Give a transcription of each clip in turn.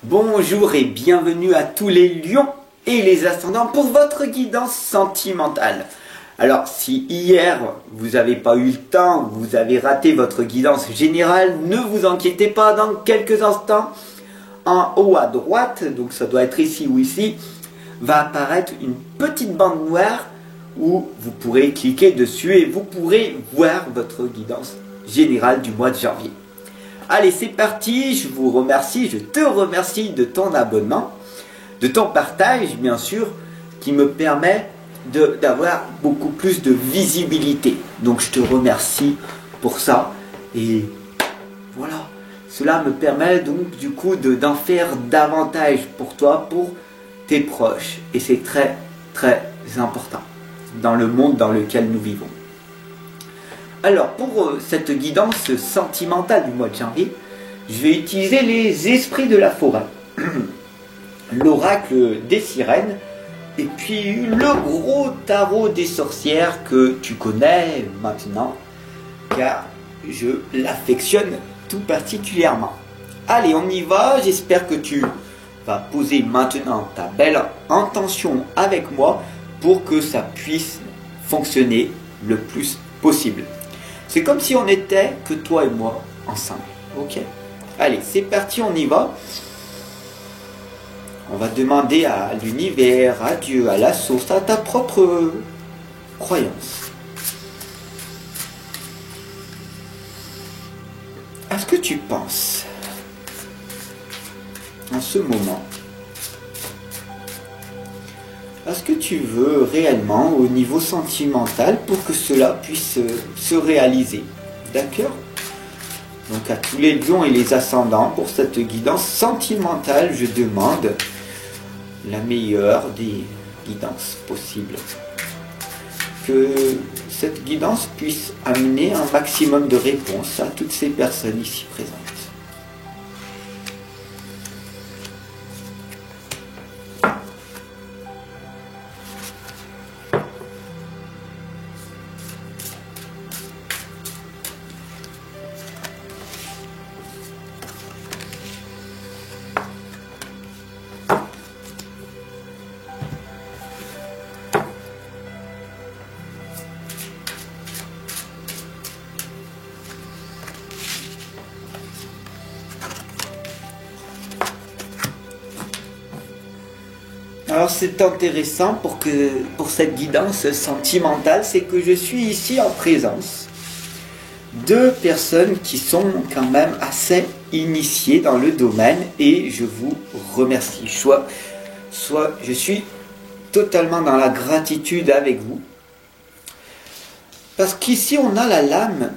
Bonjour et bienvenue à tous les lions et les ascendants pour votre guidance sentimentale. Alors si hier vous n'avez pas eu le temps, vous avez raté votre guidance générale, ne vous inquiétez pas, dans quelques instants, en haut à droite, donc ça doit être ici ou ici, va apparaître une petite bande noire où vous pourrez cliquer dessus et vous pourrez voir votre guidance générale du mois de janvier. Allez, c'est parti, je vous remercie, je te remercie de ton abonnement, de ton partage, bien sûr, qui me permet d'avoir beaucoup plus de visibilité. Donc, je te remercie pour ça. Et voilà, cela me permet donc, du coup, d'en faire davantage pour toi, pour tes proches. Et c'est très, très important dans le monde dans lequel nous vivons. Alors, pour cette guidance sentimentale du mois de janvier, je vais utiliser les esprits de la forêt, l'oracle des sirènes, et puis le gros tarot des sorcières que tu connais maintenant, car je l'affectionne tout particulièrement. Allez, on y va, j'espère que tu vas poser maintenant ta belle intention avec moi pour que ça puisse fonctionner le plus possible. C'est comme si on était que toi et moi ensemble. Ok? Allez, c'est parti, on y va. On va demander à l'univers, à Dieu, à la source, à ta propre croyance. À ce que tu penses en ce moment, à ce que tu veux réellement au niveau sentimental pour que cela puisse se réaliser. D'accord? Donc à tous les lions et les ascendants, pour cette guidance sentimentale, je demande la meilleure des guidances possibles. Que cette guidance puisse amener un maximum de réponses à toutes ces personnes ici présentes. Alors c'est intéressant pour cette guidance sentimentale, c'est que je suis ici en présence de personnes qui sont quand même assez initiées dans le domaine et je vous remercie. Soit je suis totalement dans la gratitude avec vous. Parce qu'ici on a la lame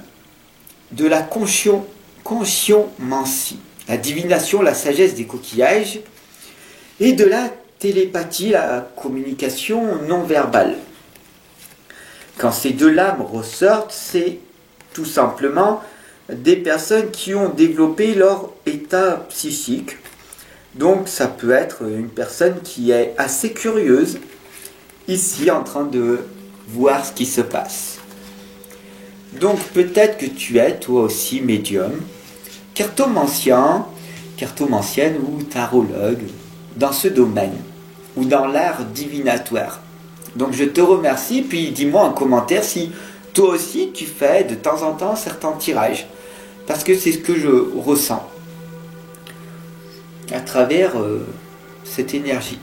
de la consciomancie, la divination, la sagesse des coquillages et de la télépathie, la communication non verbale. Quand ces deux lames ressortent, c'est tout simplement des personnes qui ont développé leur état psychique. Donc ça peut être une personne qui est assez curieuse, ici en train de voir ce qui se passe. Donc peut-être que tu es toi aussi médium, cartomancienne ou tarologue, dans ce domaine, ou dans l'art divinatoire. Donc je te remercie, puis dis-moi en commentaire si toi aussi tu fais de temps en temps certains tirages, parce que c'est ce que je ressens à travers cette énergie.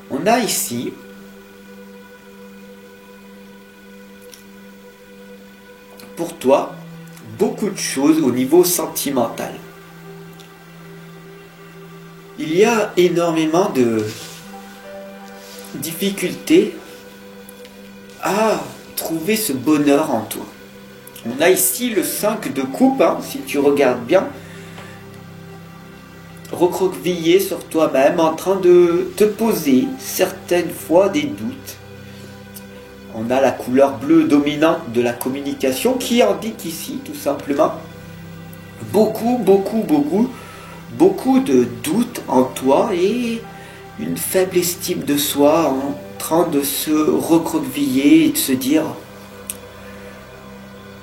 On a ici pour toi beaucoup de choses au niveau sentimental. Il y a énormément de difficultés à trouver ce bonheur en toi. On a ici le 5 de coupe, si tu regardes bien, recroquevillé sur toi-même, en train de te poser certaines fois des doutes. On a la couleur bleue dominante de la communication qui indique ici tout simplement beaucoup de doutes en toi et une faible estime de soi en train de se recroqueviller et de se dire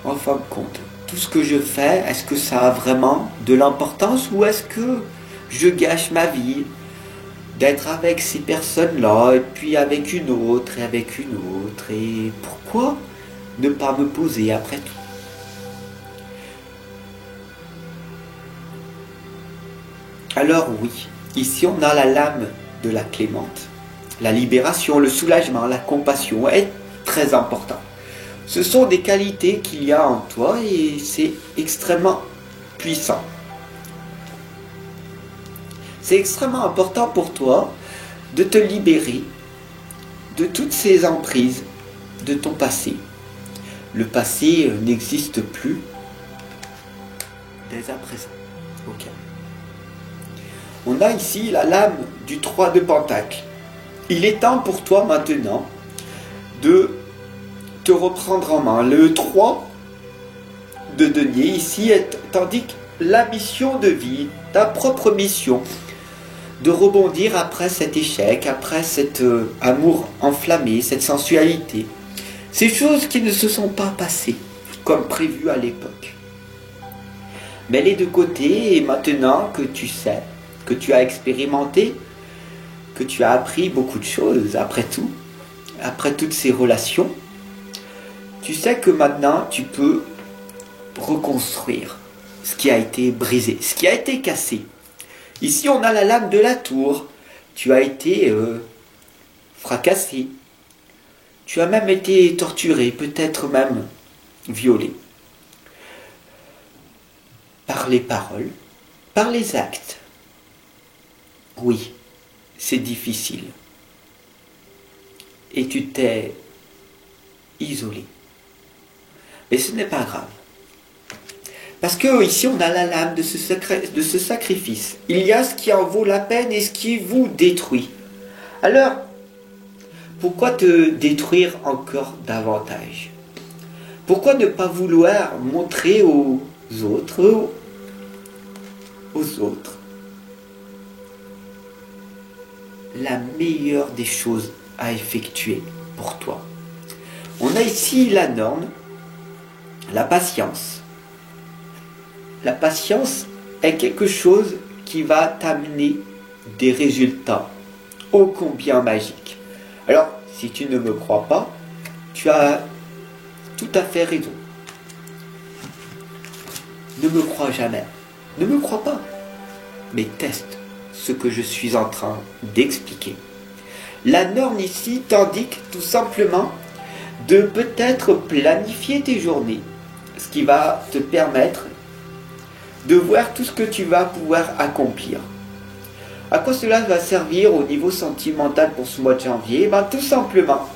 en fin de compte, tout ce que je fais, est-ce que ça a vraiment de l'importance ou est-ce que je gâche ma vie d'être avec ces personnes-là et puis avec une autre et avec une autre et pourquoi ne pas me poser après tout? Alors oui, ici on a la lame de la clémente. La libération, le soulagement, la compassion est très important. Ce sont des qualités qu'il y a en toi et c'est extrêmement puissant. C'est extrêmement important pour toi de te libérer de toutes ces emprises de ton passé. Le passé n'existe plus dès à présent. Ok. On a ici la lame du 3 de Pentacle. Il est temps pour toi maintenant de te reprendre en main. Le 3 de denier ici t'indique la mission de vie, ta propre mission, de rebondir après cet échec, après cet amour enflammé, cette sensualité. Ces choses qui ne se sont pas passées comme prévu à l'époque. Mets-les de côté et maintenant que tu sais, que tu as expérimenté, que tu as appris beaucoup de choses après tout, après toutes ces relations, tu sais que maintenant tu peux reconstruire ce qui a été brisé, ce qui a été cassé. Ici on a la lame de la tour, tu as été fracassé, tu as même été torturé, peut-être même violé. Par les paroles, par les actes. Oui, c'est difficile. Et tu t'es isolé. Mais ce n'est pas grave. Parce que ici on a la lame de ce sacrifice. Il y a ce qui en vaut la peine et ce qui vous détruit. Alors, pourquoi te détruire encore davantage? Pourquoi ne pas vouloir montrer aux autres la meilleure des choses à effectuer pour toi? On a ici la norme, la patience. La patience est quelque chose qui va t'amener des résultats ô combien magiques. Alors, si tu ne me crois pas, tu as tout à fait raison. Ne me crois jamais. Ne me crois pas. Mais teste ce que je suis en train d'expliquer. La norme ici t'indique tout simplement de peut-être planifier tes journées, ce qui va te permettre de voir tout ce que tu vas pouvoir accomplir. À quoi cela va servir au niveau sentimental pour ce mois de janvier? Tout simplement,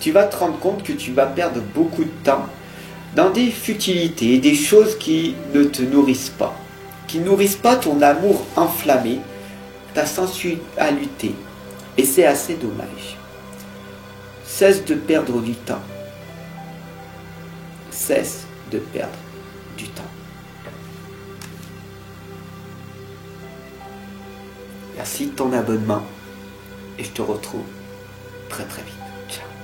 tu vas te rendre compte que tu vas perdre beaucoup de temps dans des futilités, des choses qui ne te nourrissent pas, qui nourrissent pas ton amour enflammé, ta sensualité. Et c'est assez dommage. Cesse de perdre du temps. Cesse de perdre du temps. Merci de ton abonnement et je te retrouve très très vite. Ciao.